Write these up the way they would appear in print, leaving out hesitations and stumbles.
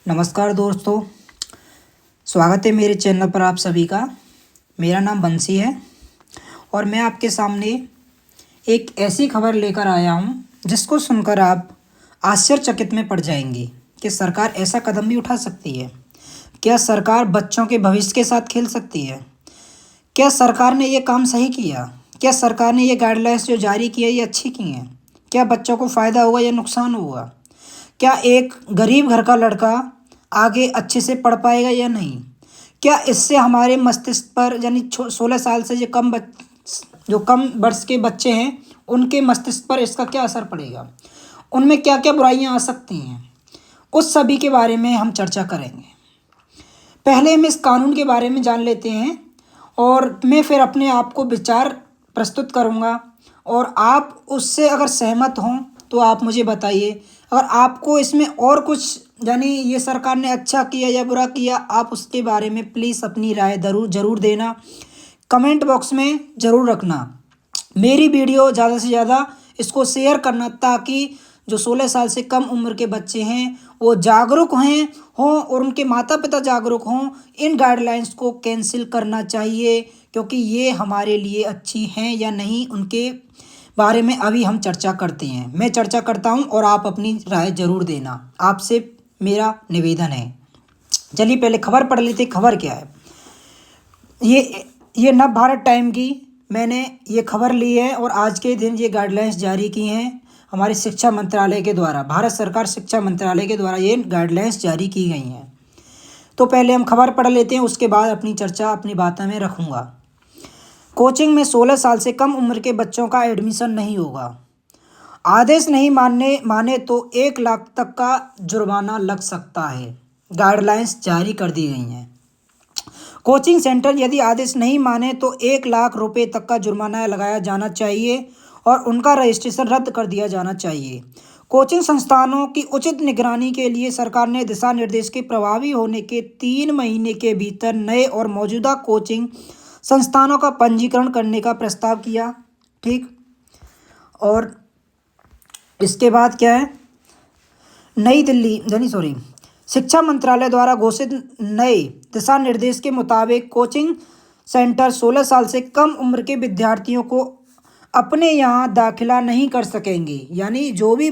नमस्कार दोस्तों, स्वागत है मेरे चैनल पर आप सभी का। मेरा नाम बंसी है और मैं आपके सामने एक ऐसी खबर लेकर आया हूं जिसको सुनकर आप आश्चर्यचकित में पड़ जाएंगे कि सरकार ऐसा कदम भी उठा सकती है। क्या सरकार बच्चों के भविष्य के साथ खेल सकती है? क्या सरकार ने ये काम सही किया? क्या सरकार ने ये गाइडलाइंस जो जारी की है ये अच्छी की हैं? क्या बच्चों को फ़ायदा होगा या नुकसान होगा? क्या एक गरीब घर का लड़का आगे अच्छे से पढ़ पाएगा या नहीं? क्या इससे हमारे मस्तिष्क पर यानी 16 साल से जो कम वर्ष के बच्चे हैं उनके मस्तिष्क पर इसका क्या असर पड़ेगा? उनमें क्या क्या बुराइयां आ सकती हैं? उस सभी के बारे में हम चर्चा करेंगे। पहले हम इस कानून के बारे में जान लेते हैं और मैं फिर अपने आप को विचार प्रस्तुत करूंगा और आप उससे अगर सहमत हों तो आप मुझे बताइए। अगर आपको इसमें और कुछ यानी ये सरकार ने अच्छा किया या बुरा किया, आप उसके बारे में प्लीज़ अपनी राय ज़रूर देना, कमेंट बॉक्स में ज़रूर रखना। मेरी वीडियो ज़्यादा से ज़्यादा इसको शेयर करना ताकि जो 16 साल से कम उम्र के बच्चे हैं वो जागरूक हों और उनके माता पिता जागरूक हों। इन गाइडलाइंस को कैंसिल करना चाहिए क्योंकि ये हमारे लिए अच्छी हैं या नहीं, उनके बारे में अभी हम चर्चा करते हैं। मैं चर्चा करता हूं और आप अपनी राय ज़रूर देना, आपसे मेरा निवेदन है। चलिए पहले खबर पढ़ लेते। खबर क्या है? ये नव भारत टाइम की मैंने ये खबर ली है और आज के दिन ये गाइडलाइंस जारी की हैं हमारे शिक्षा मंत्रालय के द्वारा। भारत सरकार शिक्षा मंत्रालय के द्वारा ये गाइडलाइंस जारी की गई हैं। तो पहले हम खबर पढ़ लेते हैं, उसके बाद अपनी चर्चा अपनी बातों में रखूँगा। कोचिंग में 16 साल से कम उम्र के बच्चों का एडमिशन नहीं होगा। आदेश नहीं माने तो 1 लाख तक का जुर्माना लग सकता है। गाइडलाइंस जारी कर दी गई हैं। कोचिंग सेंटर यदि आदेश नहीं माने तो 1 लाख रुपए तक का जुर्माना लगाया जाना चाहिए और उनका रजिस्ट्रेशन रद्द कर दिया जाना चाहिए। कोचिंग संस्थानों की उचित निगरानी के लिए सरकार ने दिशा निर्देश के प्रभावी होने के 3 महीने के भीतर नए और मौजूदा कोचिंग संस्थानों का पंजीकरण करने का प्रस्ताव किया। ठीक, और इसके बाद क्या है? शिक्षा मंत्रालय द्वारा घोषित नए दिशा निर्देश के मुताबिक कोचिंग सेंटर 16 साल से कम उम्र के विद्यार्थियों को अपने यहाँ दाखिला नहीं कर सकेंगे। यानी जो भी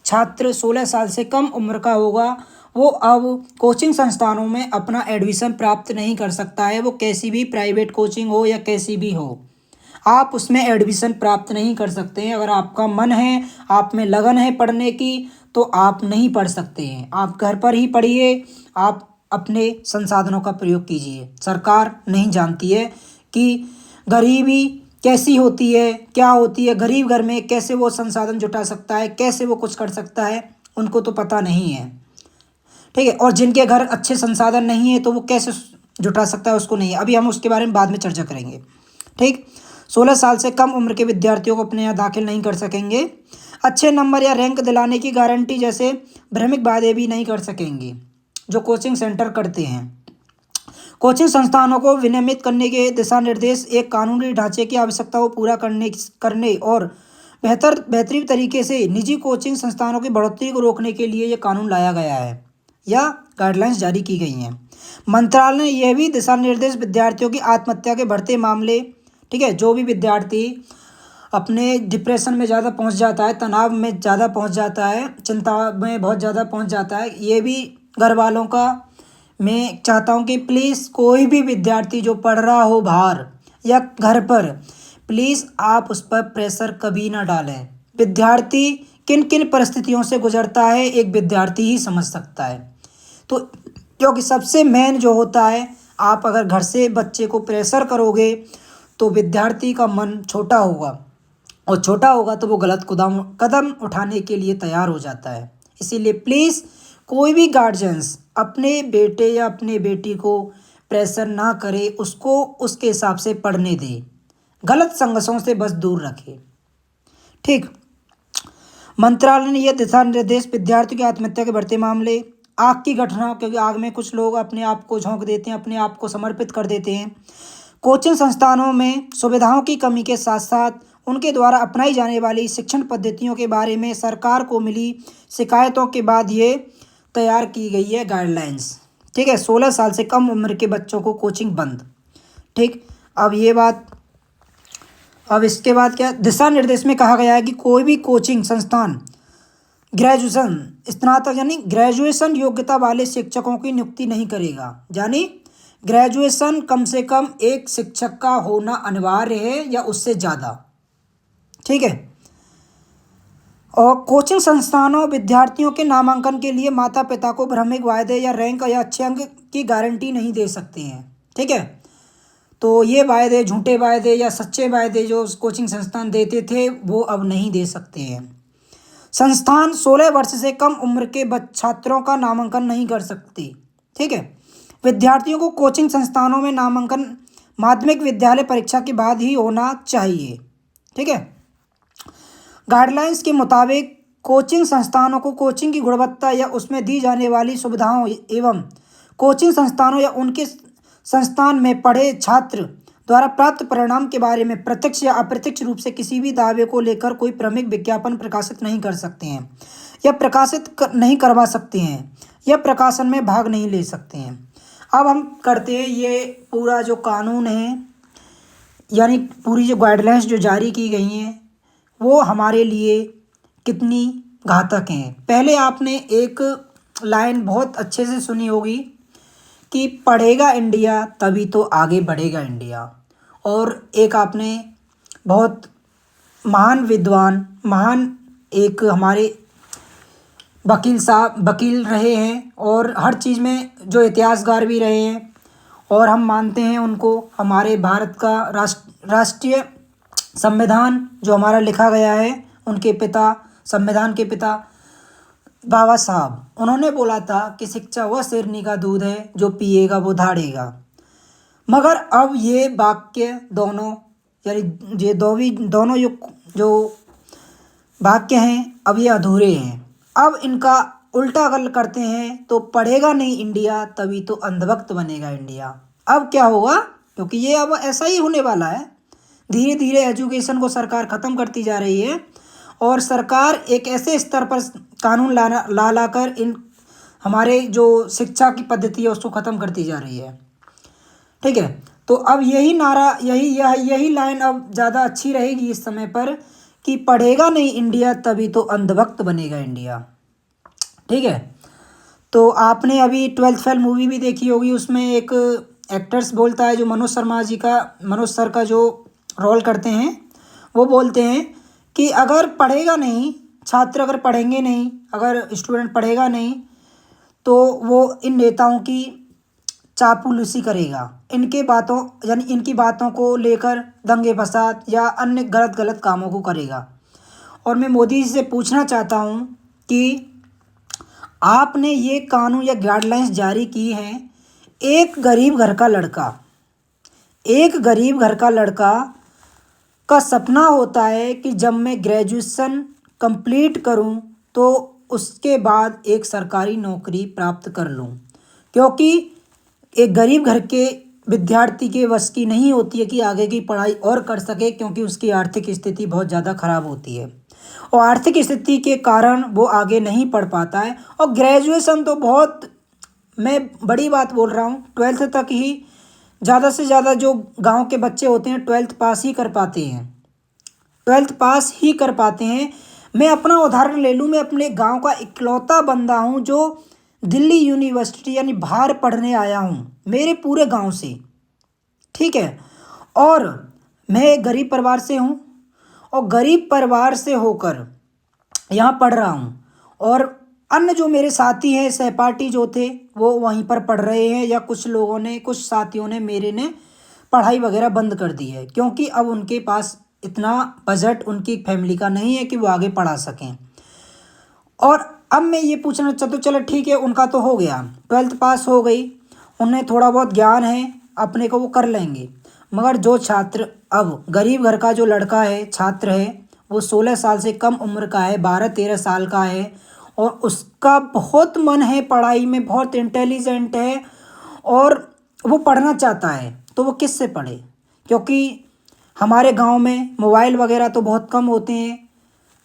छात्र 16 साल से कम उम्र का होगा वो अब कोचिंग संस्थानों में अपना एडमिशन प्राप्त नहीं कर सकता है। वो कैसी भी प्राइवेट कोचिंग हो या कैसी भी हो, आप उसमें एडमिशन प्राप्त नहीं कर सकते हैं। अगर आपका मन है, आप में लगन है पढ़ने की, तो आप नहीं पढ़ सकते हैं। आप घर पर ही पढ़िए, आप अपने संसाधनों का प्रयोग कीजिए। सरकार नहीं जानती है कि गरीबी कैसी होती है, क्या होती है, गरीब घर में कैसे वो संसाधन जुटा सकता है, कैसे वो कुछ कर सकता है, उनको तो पता नहीं है। ठीक है, और जिनके घर अच्छे संसाधन नहीं है तो वो कैसे जुटा सकता है, उसको नहीं है। अभी हम उसके बारे में बाद में चर्चा करेंगे। ठीक, 16 साल से कम उम्र के विद्यार्थियों को अपने यहाँ दाखिल नहीं कर सकेंगे। अच्छे नंबर या रैंक दिलाने की गारंटी जैसे भ्रमिक वादे भी नहीं कर सकेंगे जो कोचिंग सेंटर करते हैं। कोचिंग संस्थानों को विनियमित करने के दिशा निर्देश एक कानूनी ढांचे की आवश्यकता को पूरा करने और बेहतरीन तरीके से निजी कोचिंग संस्थानों की बढ़ोतरी को रोकने के लिए ये कानून लाया गया है या गाइडलाइंस जारी की गई हैं। मंत्रालय ने यह भी दिशा निर्देश विद्यार्थियों की आत्महत्या के बढ़ते मामले, ठीक है, जो भी विद्यार्थी अपने डिप्रेशन में ज़्यादा पहुंच जाता है, तनाव में ज़्यादा पहुंच जाता है, चिंता में बहुत ज़्यादा पहुंच जाता है, ये भी घर वालों का मैं चाहता हूं कि प्लीज़ कोई भी विद्यार्थी जो पढ़ रहा हो बाहर या घर पर, प्लीज़ आप उस पर प्रेशर कभी ना डालें। विद्यार्थी किन किन परिस्थितियों से गुजरता है एक विद्यार्थी ही समझ सकता है। तो क्योंकि सबसे मेन जो होता है, आप अगर घर से बच्चे को प्रेशर करोगे तो विद्यार्थी का मन छोटा होगा और छोटा होगा तो वो गलत कदम उठाने के लिए तैयार हो जाता है। इसीलिए प्लीज़ कोई भी गार्जियंस अपने बेटे या अपने बेटी को प्रेशर ना करे, उसको उसके हिसाब से पढ़ने दे, गलत संगतों से बस दूर रखे। ठीक, मंत्रालय ने यह दिशा निर्देश विद्यार्थियों की आत्महत्या के बढ़ते मामले, आग की घटना, क्योंकि आग में कुछ लोग अपने आप को झोंक देते हैं, अपने आप को समर्पित कर देते हैं। कोचिंग संस्थानों में सुविधाओं की कमी के साथ साथ उनके द्वारा अपनाई जाने वाली शिक्षण पद्धतियों के बारे में सरकार को मिली शिकायतों के बाद ये तैयार की गई है गाइडलाइंस। ठीक है, 16 साल से कम उम्र के बच्चों को कोचिंग बंद। ठीक, अब ये बात, अब इसके बाद क्या, दिशा निर्देश में कहा गया है कि कोई भी कोचिंग संस्थान ग्रेजुएशन स्नातक यानी ग्रेजुएशन योग्यता वाले शिक्षकों की नियुक्ति नहीं करेगा। यानी ग्रेजुएशन कम से कम एक शिक्षक का होना अनिवार्य है या उससे ज़्यादा। ठीक है, और कोचिंग संस्थानों विद्यार्थियों के नामांकन के लिए माता पिता को भ्रमिक वायदे या रैंक या अच्छे अंक की गारंटी नहीं दे सकते हैं। ठीक है, तो ये वायदे, झूठे वायदे या सच्चे वायदे जो कोचिंग संस्थान देते थे वो अब नहीं दे सकते हैं। संस्थान 16 वर्ष से कम उम्र के छात्रों का नामांकन नहीं कर सकती। ठीक है, विद्यार्थियों को कोचिंग संस्थानों में नामांकन माध्यमिक विद्यालय परीक्षा के बाद ही होना चाहिए। ठीक है, गाइडलाइंस के मुताबिक कोचिंग संस्थानों को कोचिंग की गुणवत्ता या उसमें दी जाने वाली सुविधाओं एवं कोचिंग संस्थानों या उनके संस्थान में पढ़े छात्र द्वारा प्राप्त परिणाम के बारे में प्रत्यक्ष या अप्रत्यक्ष रूप से किसी भी दावे को लेकर कोई प्रमुख विज्ञापन प्रकाशित नहीं कर सकते हैं या नहीं करवा सकते हैं या प्रकाशन में भाग नहीं ले सकते हैं। अब हम करते हैं ये पूरा जो कानून है, यानी पूरी जो गाइडलाइंस जो जारी की गई हैं वो हमारे लिए कितनी घातक हैं। पहले आपने एक लाइन बहुत अच्छे से सुनी होगी कि पढ़ेगा इंडिया तभी तो आगे बढ़ेगा इंडिया। और एक आपने बहुत महान विद्वान, महान एक हमारे वकील साहब, वकील रहे हैं और हर चीज़ में जो इतिहासकार भी रहे हैं, और हम मानते हैं उनको, हमारे भारत का राष्ट्रीय संविधान जो हमारा लिखा गया है, उनके पिता, संविधान के पिता बाबा साहब, उन्होंने बोला था कि शिक्षा वह शेरनी का दूध है जो पिएगा वो धाड़ेगा। मगर अब ये वाक्य दोनों, यानी ये दोनों जो वाक्य हैं अब ये अधूरे हैं। अब इनका उल्टा अगर करते हैं तो पढ़ेगा नहीं इंडिया तभी तो अंधभक्त बनेगा इंडिया। अब क्या होगा, क्योंकि ये अब ऐसा ही होने वाला है। धीरे धीरे एजुकेशन को सरकार ख़त्म करती जा रही है और सरकार एक ऐसे स्तर पर कानून ला कर इन हमारे जो शिक्षा की पद्धति है उसको ख़त्म करती जा रही है। ठीक है, तो अब यही नारा, यही लाइन अब ज़्यादा अच्छी रहेगी इस समय पर कि पढ़ेगा नहीं इंडिया तभी तो अंधभक्त बनेगा इंडिया। ठीक है, तो आपने अभी 12th फेल मूवी भी देखी होगी, उसमें एक एक्टर्स बोलता है जो मनोज सर का जो रोल करते हैं, वो बोलते हैं कि अगर पढ़ेगा नहीं छात्र, अगर पढ़ेंगे नहीं, अगर स्टूडेंट पढ़ेगा नहीं तो वो इन नेताओं की चापलूसी करेगा, इनकी बातों को लेकर दंगे फसाद या अन्य गलत कामों को करेगा। और मैं मोदी जी से पूछना चाहता हूँ कि आपने ये कानून या गाइडलाइंस जारी की हैं, एक गरीब घर का लड़का का सपना होता है कि जब मैं ग्रेजुएशन कंप्लीट करूं तो उसके बाद एक सरकारी नौकरी प्राप्त कर लूं, क्योंकि एक गरीब घर के विद्यार्थी के वश की नहीं होती है कि आगे की पढ़ाई और कर सके, क्योंकि उसकी आर्थिक स्थिति बहुत ज़्यादा ख़राब होती है और आर्थिक स्थिति के कारण वो आगे नहीं पढ़ पाता है। और ग्रेजुएशन तो बहुत, मैं बड़ी बात बोल रहा हूँ, 12th तक ही ज़्यादा से ज़्यादा जो गांव के बच्चे होते हैं 12th पास ही कर पाते हैं। मैं अपना उदाहरण ले लूँ, मैं अपने गांव का इकलौता बंदा हूँ जो दिल्ली यूनिवर्सिटी यानी बाहर पढ़ने आया हूँ मेरे पूरे गांव से। ठीक है, और मैं गरीब परिवार से हूँ और गरीब परिवार से होकर यहाँ पढ़ रहा हूँ, और अन्य जो मेरे साथी हैं, सहपाठी जो थे, वो वहीं पर पढ़ रहे हैं, या कुछ साथियों ने मेरे ने पढ़ाई वगैरह बंद कर दी है, क्योंकि अब उनके पास इतना बजट उनकी फैमिली का नहीं है कि वो आगे पढ़ा सकें। और अब मैं ये पूछना चाहता हूँ, चलो ठीक है, उनका तो हो गया, 12th पास हो गई, उन्हें थोड़ा बहुत ज्ञान है अपने को, वो कर लेंगे। मगर जो छात्र, अब गरीब घर का जो लड़का है, छात्र है, वो 16 साल से कम उम्र का है, 12-13 साल का है, और उसका बहुत मन है पढ़ाई में, बहुत इंटेलिजेंट है और वो पढ़ना चाहता है, तो वो किससे पढ़े? क्योंकि हमारे गांव में मोबाइल वगैरह तो बहुत कम होते हैं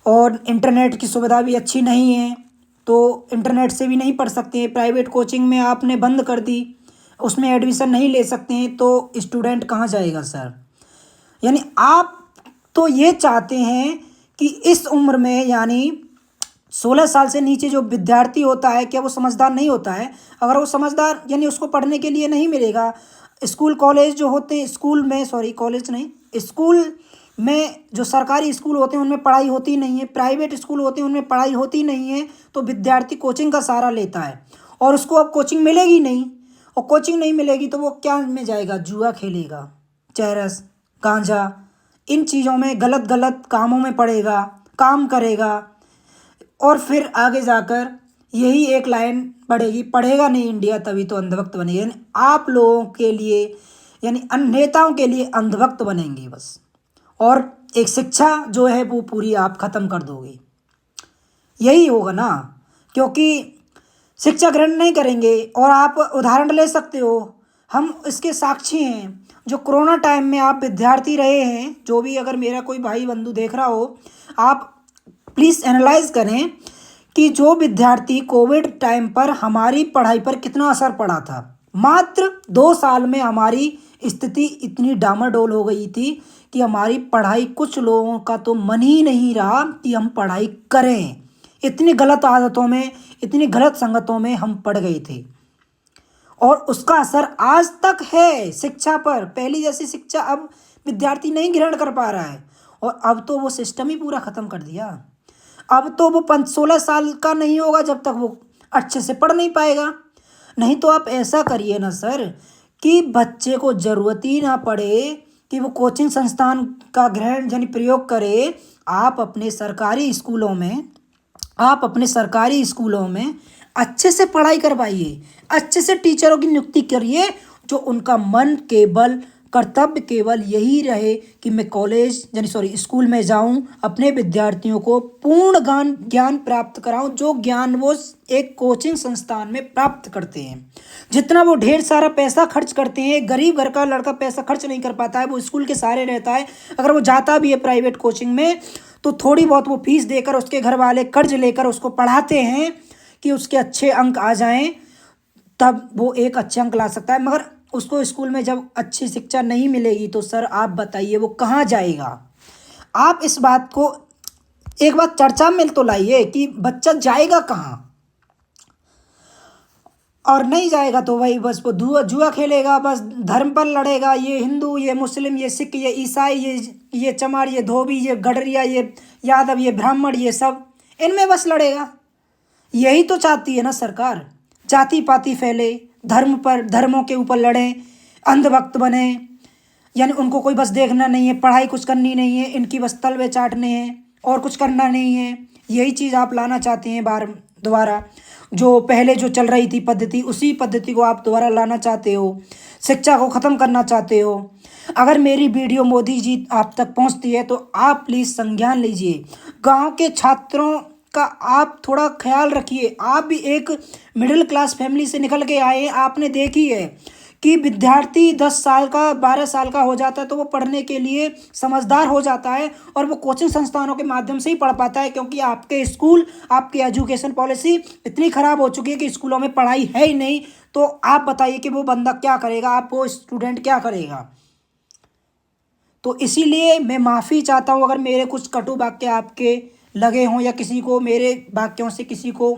और इंटरनेट की सुविधा भी अच्छी नहीं है। तो इंटरनेट से भी नहीं पढ़ सकते हैं। प्राइवेट कोचिंग में आपने बंद कर दी, उसमें एडमिशन नहीं ले सकते हैं, तो स्टूडेंट कहाँ जाएगा सर? यानी आप तो ये चाहते हैं कि इस उम्र में, यानी 16 साल से नीचे जो विद्यार्थी होता है, क्या वो समझदार नहीं होता है? अगर वो समझदार, यानी उसको पढ़ने के लिए नहीं मिलेगा। स्कूल कॉलेज जो होते हैं, स्कूल में, सॉरी कॉलेज नहीं, स्कूल में जो सरकारी स्कूल होते हैं उनमें पढ़ाई होती नहीं है, प्राइवेट स्कूल होते हैं उनमें पढ़ाई होती नहीं है, तो विद्यार्थी कोचिंग का सहारा लेता है और उसको अब कोचिंग मिलेगी नहीं। और कोचिंग नहीं मिलेगी तो वो क्या में जाएगा? जुआ खेलेगा, चरस, गांजा, इन चीज़ों में, गलत गलत कामों में पड़ेगा, काम करेगा, और फिर आगे जाकर यही एक लाइन पड़ेगी, पढ़ेगा नहीं इंडिया तभी तो अंधभक्त बनेगा। यानी आप लोगों के लिए, यानी नेताओं के लिए अंधभक्त बनेंगे बस, और एक शिक्षा जो है वो पूरी आप ख़त्म कर दोगे। यही होगा ना, क्योंकि शिक्षा ग्रहण नहीं करेंगे। और आप उदाहरण ले सकते हो, हम इसके साक्षी हैं। जो कोरोना टाइम में आप विद्यार्थी रहे हैं, जो भी अगर मेरा कोई भाई बंधु देख रहा हो, आप प्लीज़ एनालाइज करें कि जो विद्यार्थी कोविड टाइम पर हमारी पढ़ाई पर कितना असर पड़ा था। मात्र 2 साल में हमारी स्थिति इतनी डामाडोल हो गई थी कि हमारी पढ़ाई, कुछ लोगों का तो मन ही नहीं रहा कि हम पढ़ाई करें। इतनी गलत आदतों में, इतनी गलत संगतों में हम पड़ गए थे, और उसका असर आज तक है शिक्षा पर। पहली जैसी शिक्षा अब विद्यार्थी नहीं ग्रहण कर पा रहा है, और अब तो वो सिस्टम ही पूरा ख़त्म कर दिया। अब तो वो 16 साल का नहीं होगा जब तक वो अच्छे से पढ़ नहीं पाएगा। नहीं तो आप ऐसा करिए ना सर, कि बच्चे को ज़रूरत ही ना पड़े कि वो कोचिंग संस्थान का ग्रहण यानी प्रयोग करे। आप अपने सरकारी स्कूलों में अच्छे से पढ़ाई करवाइए, अच्छे से टीचरों की नियुक्ति करिए, जो उनका मन केवल, कर्तव्य केवल यही रहे कि मैं स्कूल में जाऊं, अपने विद्यार्थियों को पूर्ण ज्ञान प्राप्त कराऊं, जो ज्ञान वो एक कोचिंग संस्थान में प्राप्त करते हैं। जितना वो ढेर सारा पैसा खर्च करते हैं, गरीब घर का लड़का पैसा खर्च नहीं कर पाता है, वो स्कूल के सहारे रहता है। अगर वो जाता भी है प्राइवेट कोचिंग में, तो थोड़ी बहुत वो फीस देकर, उसके घर वाले कर्ज लेकर उसको पढ़ाते हैं कि उसके अच्छे अंक आ जाएं, तब वो एक अच्छे अंक ला सकता है। मगर उसको स्कूल में जब अच्छी शिक्षा नहीं मिलेगी, तो सर आप बताइए वो कहाँ जाएगा? आप इस बात को एक बार चर्चा में तो लाइए कि बच्चा जाएगा कहाँ, और नहीं जाएगा तो वही बस वो जुआ खेलेगा, बस धर्म पर लड़ेगा। ये हिंदू, ये मुस्लिम, ये सिख, ये ईसाई, ये चमार, ये धोबी, ये गडरिया, ये यादव, ये ब्राह्मण, ये सब इनमें बस लड़ेगा। यही तो चाहती है ना सरकार, जाति पाति फैले, धर्मों के ऊपर लड़ें, अंधभक्त बने, यानी उनको कोई बस देखना नहीं है, पढ़ाई कुछ करनी नहीं है, इनकी बस तलवे चाटने हैं और कुछ करना नहीं है। यही चीज़ आप लाना चाहते हैं बार दोबारा, जो पहले जो चल रही थी पद्धति, उसी पद्धति को आप दोबारा लाना चाहते हो, शिक्षा को ख़त्म करना चाहते हो। अगर मेरी वीडियो मोदी जी आप तक पहुंचती है तो आप प्लीज़ संज्ञान लीजिए। गांव के छात्रों का आप थोड़ा ख्याल रखिए। आप भी एक मिडिल क्लास फैमिली से निकल के आए, आपने देखी है कि विद्यार्थी 10 साल का, 12 साल का हो जाता है तो वो पढ़ने के लिए समझदार हो जाता है, और वो कोचिंग संस्थानों के माध्यम से ही पढ़ पाता है, क्योंकि आपके स्कूल, आपकी एजुकेशन पॉलिसी इतनी ख़राब हो चुकी है कि स्कूलों में पढ़ाई है ही नहीं। तो आप बताइए कि वो बंदा क्या करेगा, आप वो स्टूडेंट क्या करेगा? तो इसीलिए मैं माफ़ी चाहता हूँ अगर मेरे कुछ कटु वाक्य आपके लगे हों, या किसी को मेरे वाक्यों से किसी को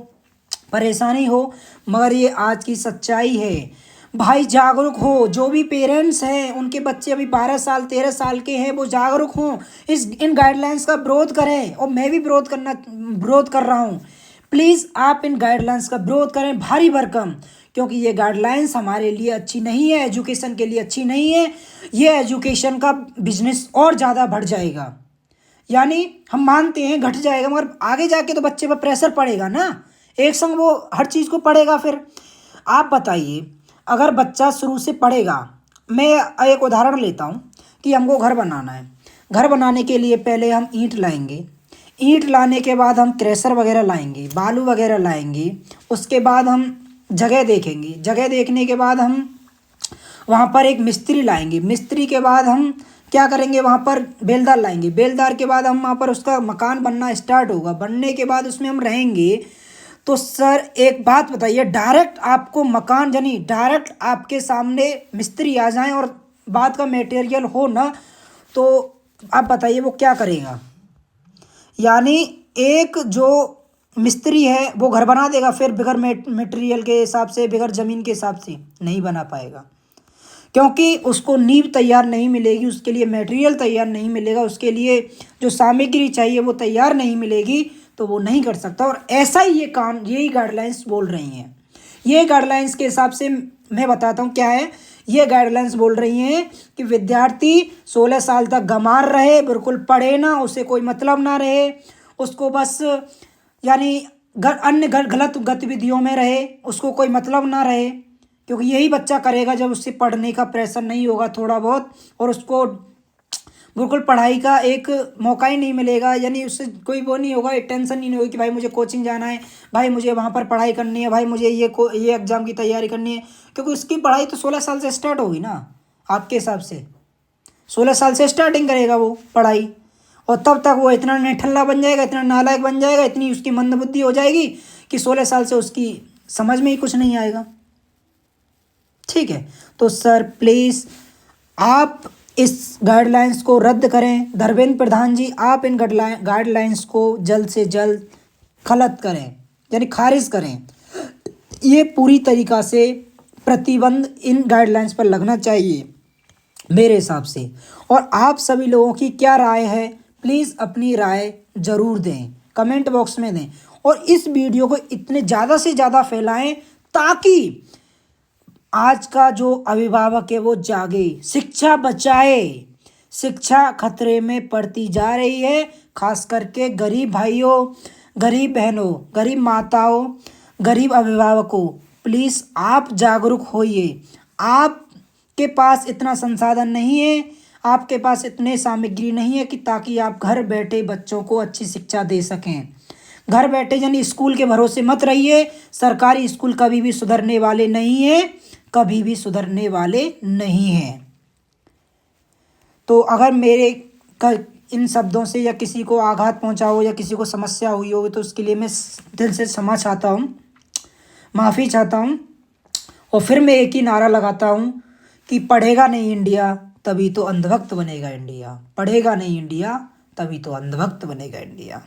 परेशानी हो, मगर ये आज की सच्चाई है। भाई जागरूक हो, जो भी पेरेंट्स हैं उनके बच्चे अभी 12 साल 13 साल के हैं, वो जागरूक हों, इन गाइडलाइंस का विरोध करें। और मैं भी विरोध कर रहा हूँ। प्लीज़ आप इन गाइडलाइंस का विरोध करें भारी भरकम, क्योंकि ये गाइडलाइंस हमारे लिए अच्छी नहीं है, एजुकेशन के लिए अच्छी नहीं है। ये एजुकेशन का बिजनेस और ज़्यादा बढ़ जाएगा, यानी हम मानते हैं घट जाएगा, मगर आगे जाके तो बच्चे पर प्रेशर पड़ेगा ना, एक संग वो हर चीज़ को पढ़ेगा। फिर आप बताइए, अगर बच्चा शुरू से पढ़ेगा, मैं एक उदाहरण लेता हूँ कि हमको घर बनाना है। घर बनाने के लिए पहले हम ईंट लाएंगे, ईंट लाने के बाद हम क्रेशर वगैरह लाएंगे, बालू वगैरह लाएंगे, उसके बाद हम जगह देखेंगे, जगह देखने के बाद हम वहाँ पर एक मिस्त्री लाएंगे, मिस्त्री के बाद हम क्या करेंगे, वहाँ पर बेलदार लाएंगे, बेलदार के बाद हम वहाँ पर उसका मकान बनना स्टार्ट होगा, बनने के बाद उसमें हम रहेंगे। तो सर एक बात बताइए, डायरेक्ट आपको मकान यानी डायरेक्ट आपके सामने मिस्त्री आ जाएं और बात का मटेरियल हो ना, तो आप बताइए वो क्या करेगा। यानी एक जो मिस्त्री है वो घर बना देगा, फिर बगैर मटेरियल के हिसाब से, बगैर ज़मीन के हिसाब से नहीं बना पाएगा, क्योंकि उसको नींव तैयार नहीं मिलेगी, उसके लिए मटेरियल तैयार नहीं मिलेगा, उसके लिए जो सामग्री चाहिए वो तैयार नहीं मिलेगी, तो वो नहीं कर सकता। और ऐसा ही यही गाइडलाइंस बोल रही हैं। ये गाइडलाइंस के हिसाब से मैं बताता हूँ क्या है। ये गाइडलाइंस बोल रही हैं कि विद्यार्थी 16 साल तक गंवार रहे, बिल्कुल पढ़े ना, उसे कोई मतलब ना रहे, उसको बस यानी अन्य गलत गतिविधियों में रहे, उसको कोई मतलब ना रहे, क्योंकि यही बच्चा करेगा जब उससे पढ़ने का प्रेशर नहीं होगा थोड़ा बहुत, और उसको बिल्कुल पढ़ाई का एक मौका ही नहीं मिलेगा, यानी उससे कोई वो नहीं होगा, एक टेंशन ही नहीं होगी कि भाई मुझे कोचिंग जाना है, भाई मुझे वहाँ पर पढ़ाई करनी है, भाई मुझे ये एग्ज़ाम की तैयारी करनी है, क्योंकि उसकी पढ़ाई तो 16 साल से स्टार्ट होगी ना। आपके हिसाब से 16 साल से स्टार्टिंग करेगा वो पढ़ाई, और तब तक वो इतना निठल्ला बन जाएगा, इतना नालायक बन जाएगा, इतनी उसकी मंदबुद्धि हो जाएगी कि 16 साल से उसकी समझ में ही कुछ नहीं आएगा। ठीक है, तो सर प्लीज़ आप इस गाइडलाइंस को रद्द करें। धर्मेंद्र प्रधान जी, आप इन गाइडलाइंस को जल्द से जल्द खलत करें, यानी खारिज करें। ये पूरी तरीक़ा से प्रतिबंध इन गाइडलाइंस पर लगना चाहिए मेरे हिसाब से। और आप सभी लोगों की क्या राय है, प्लीज़ अपनी राय ज़रूर दें, कमेंट बॉक्स में दें, और इस वीडियो को इतने ज़्यादा से ज़्यादा फैलाएं ताकि आज का जो अभिभावक है वो जागे, शिक्षा बचाए। शिक्षा खतरे में पड़ती जा रही है, खास करके गरीब भाइयों, गरीब बहनों, गरीब माताओं, गरीब अभिभावकों, प्लीज़ आप जागरूक होइए। आपके पास इतना संसाधन नहीं है, आपके पास इतने सामग्री नहीं है कि ताकि आप घर बैठे बच्चों को अच्छी शिक्षा दे सकें। घर बैठे यानी स्कूल के भरोसे मत रहिए। सरकारी स्कूल कभी भी सुधरने वाले नहीं हैं, कभी भी सुधरने वाले नहीं हैं। तो अगर मेरे इन शब्दों से या किसी को आघात पहुंचा हो या किसी को समस्या हुई हो, तो उसके लिए मैं दिल से क्षमा चाहता हूं, माफ़ी चाहता हूं। और फिर मैं एक ही नारा लगाता हूं कि पढ़ेगा नहीं इंडिया तभी तो अंधभक्त बनेगा इंडिया। पढ़ेगा नहीं इंडिया तभी तो अंधभक्त बनेगा इंडिया।